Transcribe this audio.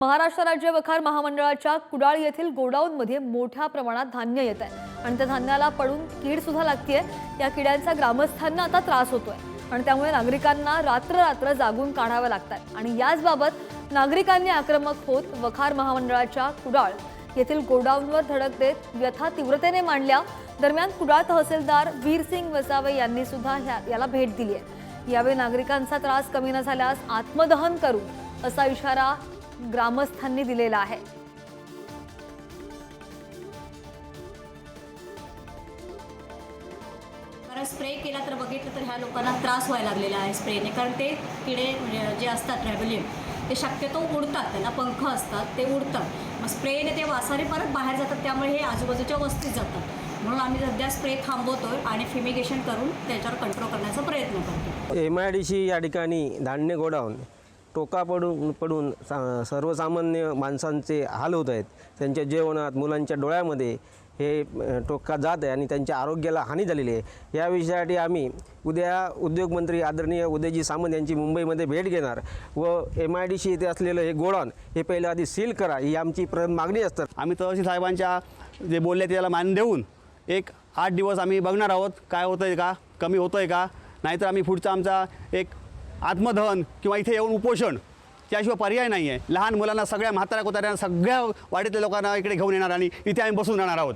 महाराष्ट्र राज्य वखार महामंडळाच्या कुडाळ येथील गोडाऊनमध्ये मोठ्या प्रमाणात धान्य येत आहे आणि त्या धान्याला पडून कीड सुद्धा लागतेय। या किड्यांचा ग्रामस्थांना आता त्रास होतोय आणि त्यामुळे नागरिकांना रात्र जागून काढावं लागतंय आणि याच बाबत नागरिकांनी आक्रमक होत वखार महामंडळाच्या कुडाळ येथील गोडाऊनवर धडक देत व्यथा तीव्रतेने मांडल्या। दरम्यान कुडाळ तहसीलदार वीरसिंग वसावे यांनी सुद्धा याला भेट दिली आहे। यावेळी नागरिकांचा त्रास कमी न झाल्यास आत्मदहन करू असा इशारा ग्रामस्थांनी दिलेला आहे। स्प्रे केला तर बघितलं तर ह्या लोकांना त्रास व्हायला लागलेला आहे स्प्रेने, कारण ते किडे जे असतात ट्रॅव्हलिंग ते शक्यतो उडतात, त्यांना पंख असतात ते उडतात, मग स्प्रेने ते वासाने परत बाहेर जातात, त्यामुळे हे आजूबाजूच्या वस्तीत जातात। म्हणून आम्ही सध्या स्प्रे थांबवतोय आणि फिमिगेशन करून त्याच्यावर कंट्रोल करण्याचा प्रयत्न करतो। MIDC या ठिकाणी धान्य गोडाऊन टोका पडून सर्वसामान्य माणसांचे हाल होत आहेत। त्यांच्या जेवणात मुलांच्या डोळ्यामध्ये हे टोका जात आहे आणि त्यांच्या आरोग्याला हानी झालेली आहे। या विषयासाठी आम्ही उद्या उद्योगमंत्री आदरणीय उदयजी सामंत यांची मुंबईमध्ये भेट घेणार व MIDC येथे असलेलं हे गोडाऊन हे पहिलं आधी सील करा ही आमची मागणी असतात। आम्ही तहसील साहेबांच्या जे बोलले त्याला मान देऊन एक 8 दिवस आम्ही बघणार आहोत काय होतं आहे का, कमी होतं आहे का, नाहीतर आम्ही पुढचा आमचा एक आत्मदहन किंवा इथे येऊन उपोषण त्याशिवाय पर्याय नाही आहे। लहान मुलांना, सगळ्या म्हाताऱ्या कोताऱ्यांना, सगळ्या वाडीतल्या लोकांना इकडे घेऊन येणार आणि इथे आम्ही बसून राहणार आहोत।